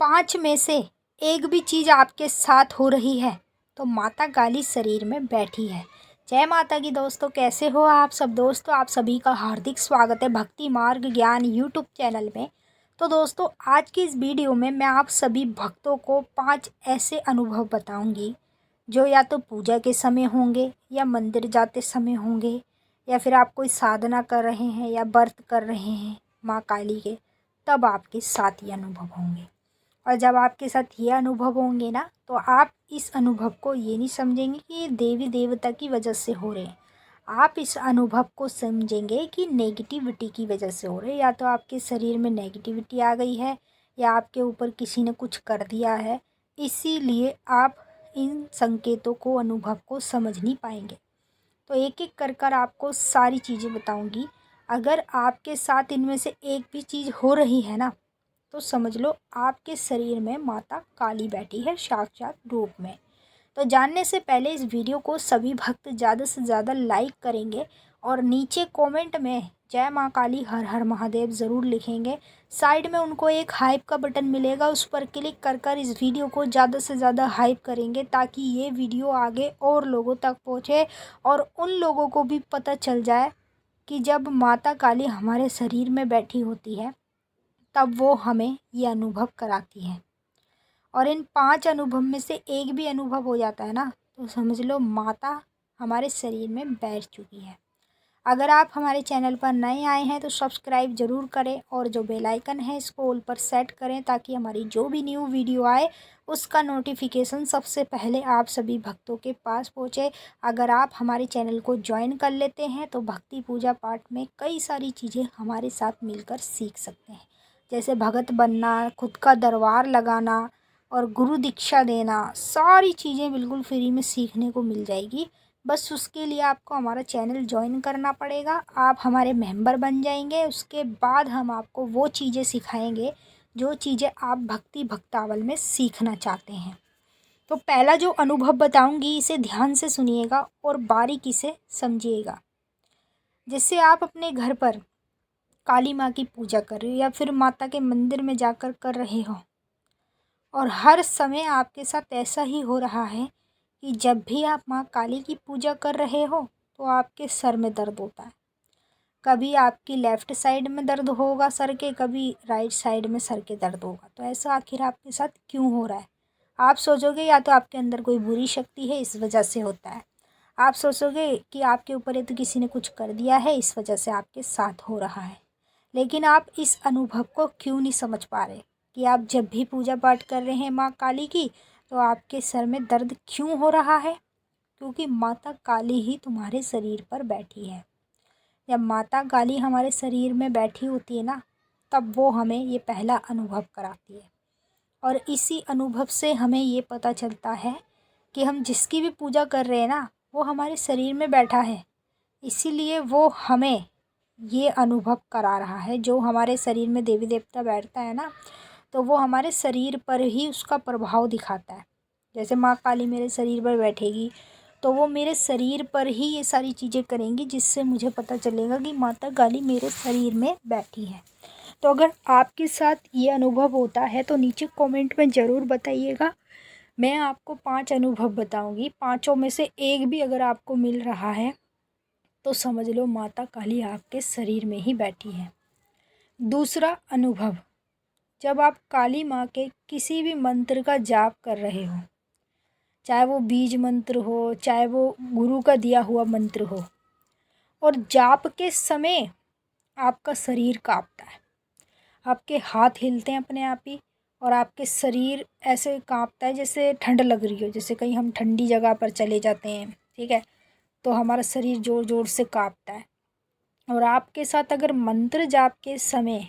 5 में से एक भी चीज़ आपके साथ हो रही है तो माता काली शरीर में बैठी है। जय माता की दोस्तों, कैसे हो आप सब दोस्तों। आप सभी का हार्दिक स्वागत है भक्ति मार्ग ज्ञान यूट्यूब चैनल में। तो दोस्तों, आज की इस वीडियो में मैं आप सभी भक्तों को 5 ऐसे अनुभव बताऊंगी जो या तो पूजा के समय होंगे या मंदिर जाते समय होंगे, या फिर आप कोई साधना कर रहे हैं या व्रत कर रहे हैं माँ काली के, तब आपके साथ ये अनुभव होंगे। और जब आपके साथ ये अनुभव होंगे ना, तो आप इस अनुभव को ये नहीं समझेंगे कि ये देवी देवता की वजह से हो रहे हैं। आप इस अनुभव को समझेंगे कि नेगेटिविटी की वजह से हो रहे हैं। या तो आपके शरीर में नेगेटिविटी आ गई है, या आपके ऊपर किसी ने कुछ कर दिया है, इसीलिए आप इन संकेतों को, अनुभव को समझ नहीं पाएंगे। तो एक एक कर आपको सारी चीज़ें बताऊंगी। अगर आपके साथ इनमें से एक भी चीज़ हो रही है ना, तो समझ लो आपके शरीर में माता काली बैठी है साक्षात रूप में। तो जानने से पहले इस वीडियो को सभी भक्त ज़्यादा से ज़्यादा लाइक करेंगे और नीचे कमेंट में जय माँ काली हर हर महादेव ज़रूर लिखेंगे। साइड में उनको एक हाइप का बटन मिलेगा, उस पर क्लिक कर इस वीडियो को ज़्यादा से ज़्यादा हाइप करेंगे ताकि ये वीडियो आगे और लोगों तक पहुँचे और उन लोगों को भी पता चल जाए कि जब माता काली हमारे शरीर में बैठी होती है तब वो हमें ये अनुभव कराती है। और इन 5 अनुभव में से एक भी अनुभव हो जाता है ना, तो समझ लो माता हमारे शरीर में बैठ चुकी है। अगर आप हमारे चैनल पर नए आए हैं तो सब्सक्राइब ज़रूर करें और जो बेल आइकन है इसको ऑल पर सेट करें ताकि हमारी जो भी न्यू वीडियो आए उसका नोटिफिकेशन सबसे पहले आप सभी भक्तों के पास पहुँचे। अगर आप हमारे चैनल को ज्वाइन कर लेते हैं तो भक्ति पूजा पाठ में कई सारी चीज़ें हमारे साथ मिलकर सीख सकते हैं, जैसे भगत बनना, खुद का दरबार लगाना और गुरु दीक्षा देना। सारी चीज़ें बिल्कुल फ्री में सीखने को मिल जाएगी। बस उसके लिए आपको हमारा चैनल ज्वाइन करना पड़ेगा। आप हमारे मेंबर बन जाएंगे, उसके बाद हम आपको वो चीज़ें सिखाएंगे जो चीज़ें आप भक्ति भक्तावल में सीखना चाहते हैं। तो पहला जो अनुभव बताऊंगी इसे ध्यान से सुनिएगा और बारीकी से समझिएगा। जैसे आप अपने घर पर काली माँ की पूजा कर रहे हो या फिर माता के मंदिर में जाकर कर रहे हो, और हर समय आपके साथ ऐसा ही हो रहा है कि जब भी आप माँ काली की पूजा कर रहे हो तो आपके सर में दर्द होता है। कभी आपकी लेफ़्ट साइड में दर्द होगा सर के, कभी राइट साइड में सर के दर्द होगा। तो ऐसा आखिर आपके साथ क्यों हो रहा है? आप सोचोगे या तो आपके अंदर कोई बुरी शक्ति है, इस वजह से होता है। आप सोचोगे कि आपके ऊपर ये तो किसी ने कुछ कर दिया है, इस वजह से आपके साथ हो रहा है। लेकिन आप इस अनुभव को क्यों नहीं समझ पा रहे कि आप जब भी पूजा पाठ कर रहे हैं माँ काली की, तो आपके सर में दर्द क्यों हो रहा है? क्योंकि माता काली ही तुम्हारे शरीर पर बैठी है। जब माता काली हमारे शरीर में बैठी होती है ना, तब वो हमें ये पहला अनुभव कराती है। और इसी अनुभव से हमें ये पता चलता है कि हम जिसकी भी पूजा कर रहे हैं ना, वो हमारे शरीर में बैठा है। इसीलिए वो हमें ये अनुभव करा रहा है। जो हमारे शरीर में देवी देवता बैठता है ना, तो वो हमारे शरीर पर ही उसका प्रभाव दिखाता है। जैसे माँ काली मेरे शरीर पर बैठेगी तो वो मेरे शरीर पर ही ये सारी चीज़ें करेंगी, जिससे मुझे पता चलेगा कि माता काली मेरे शरीर में बैठी है। तो अगर आपके साथ ये अनुभव होता है तो नीचे कमेंट में ज़रूर बताइएगा। मैं आपको 5 अनुभव बताऊंगी, पाँचों में से एक भी अगर आपको मिल रहा है तो समझ लो माता काली आपके शरीर में ही बैठी है। दूसरा अनुभव, जब आप काली माँ के किसी भी मंत्र का जाप कर रहे हो, चाहे वो बीज मंत्र हो, चाहे वो गुरु का दिया हुआ मंत्र हो, और जाप के समय आपका शरीर कांपता है, आपके हाथ हिलते हैं अपने आप ही, और आपके शरीर ऐसे कांपता है जैसे ठंड लग रही हो। जैसे कहीं हम ठंडी जगह पर चले जाते हैं, ठीक है, तो हमारा शरीर ज़ोर ज़ोर से कांपता है। और आपके साथ अगर मंत्र जाप के समय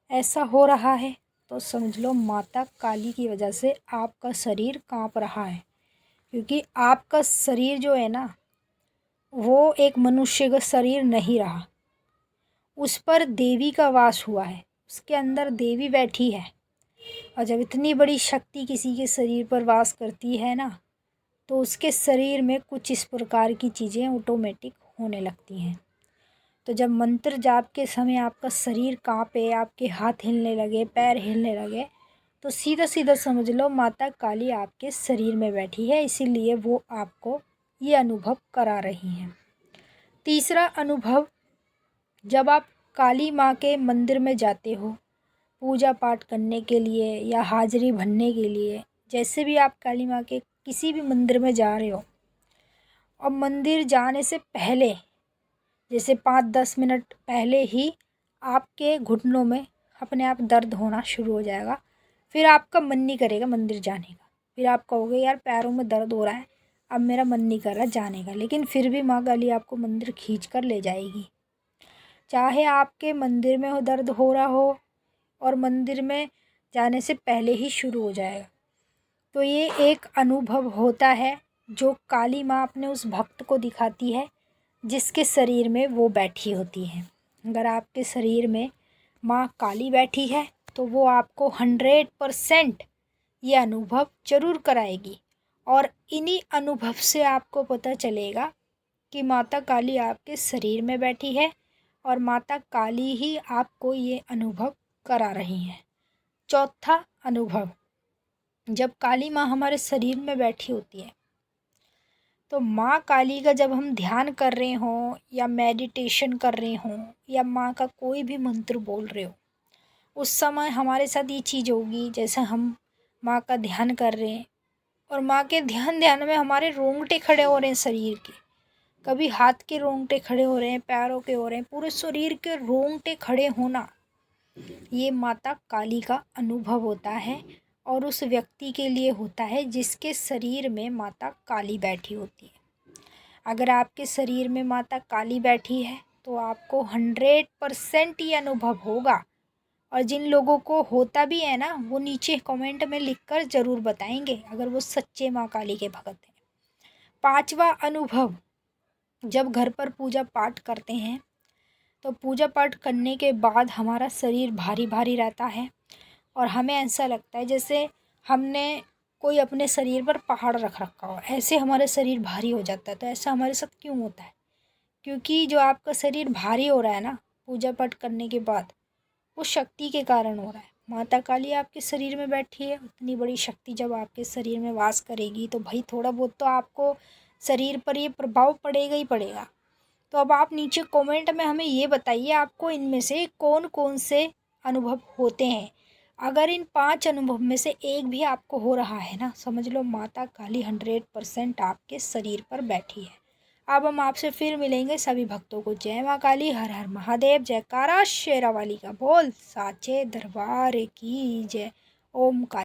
ऐसा हो रहा है तो समझ लो माता काली की वजह से आपका शरीर कांप रहा है। क्योंकि आपका शरीर जो है ना, वो एक मनुष्य का शरीर नहीं रहा, उस पर देवी का वास हुआ है, उसके अंदर देवी बैठी है। और जब इतनी बड़ी शक्ति किसी के शरीर पर वास करती है ना, तो उसके शरीर में कुछ इस प्रकार की चीज़ें ऑटोमेटिक होने लगती हैं। तो जब मंत्र जाप के समय आपका शरीर कांपे, आपके हाथ हिलने लगे, पैर हिलने लगे, तो सीधा सीधा समझ लो माता काली आपके शरीर में बैठी है, इसीलिए वो आपको ये अनुभव करा रही हैं। तीसरा अनुभव, जब आप काली माँ के मंदिर में जाते हो पूजा पाठ करने के लिए या हाजिरी भरने के लिए, जैसे भी आप काली माँ के किसी भी मंदिर में जा रहे हो, और मंदिर जाने से पहले जैसे 5-10 मिनट पहले ही आपके घुटनों में अपने आप दर्द होना शुरू हो जाएगा। फिर आपका मन नहीं करेगा मंदिर जाने का, फिर आप कहोगे यार पैरों में दर्द हो रहा है, अब मेरा मन नहीं कर रहा जाने का, लेकिन फिर भी माँ काली आपको मंदिर खींच कर ले जाएगी। चाहे आपके मंदिर में हो दर्द हो रहा हो और मंदिर में जाने से पहले ही शुरू हो जाएगा। तो ये एक अनुभव होता है जो काली माँ अपने उस भक्त को दिखाती है जिसके शरीर में वो बैठी होती है। अगर आपके शरीर में माँ काली बैठी है तो वो आपको 100% ये अनुभव जरूर कराएगी, और इन्हीं अनुभव से आपको पता चलेगा कि माता काली आपके शरीर में बैठी है और माता काली ही आपको ये अनुभव करा रही हैं। चौथा अनुभव, जब काली माँ हमारे शरीर में बैठी होती है तो माँ काली का जब हम ध्यान कर रहे हों या मेडिटेशन कर रहे हों या माँ का कोई भी मंत्र बोल रहे हो, उस समय हमारे साथ ये चीज़ होगी, जैसे हम माँ का ध्यान कर रहे हैं और माँ के ध्यान में हमारे रोंगटे खड़े हो रहे हैं शरीर के, कभी हाथ के रोंगटे खड़े हो रहे हैं, पैरों के हो रहे हैं, पूरे शरीर के रोंगटे खड़े होना, ये माता काली का अनुभव होता है और उस व्यक्ति के लिए होता है जिसके शरीर में माता काली बैठी होती है। अगर आपके शरीर में माता काली बैठी है तो आपको 100% ये अनुभव होगा, और जिन लोगों को होता भी है ना वो नीचे कमेंट में लिखकर ज़रूर बताएंगे अगर वो सच्चे माँ काली के भक्त हैं। पांचवा अनुभव, जब घर पर पूजा पाठ करते हैं तो पूजा पाठ करने के बाद हमारा शरीर भारी भारी रहता है और हमें ऐसा लगता है जैसे हमने कोई अपने शरीर पर पहाड़ रख रखा हो, ऐसे हमारे शरीर भारी हो जाता है। तो ऐसा हमारे साथ क्यों होता है? क्योंकि जो आपका शरीर भारी हो रहा है ना पूजा पाठ करने के बाद, वो शक्ति के कारण हो रहा है। माता काली आपके शरीर में बैठी है, उतनी बड़ी शक्ति जब आपके शरीर में वास करेगी तो भाई थोड़ा बहुत तो आपको शरीर पर ये प्रभाव पड़ेगा ही पड़ेगा। तो अब आप नीचे कमेंट में हमें ये बताइए आपको इनमें से कौन कौन से अनुभव होते हैं। अगर इन 5 अनुभव में से एक भी आपको हो रहा है ना, समझ लो माता काली 100% आपके शरीर पर बैठी है। अब हम आपसे फिर मिलेंगे। सभी भक्तों को जय माँ काली, हर हर महादेव, जयकारा शेरावाली का बोल, साचे दरबार की जय। ओम काली।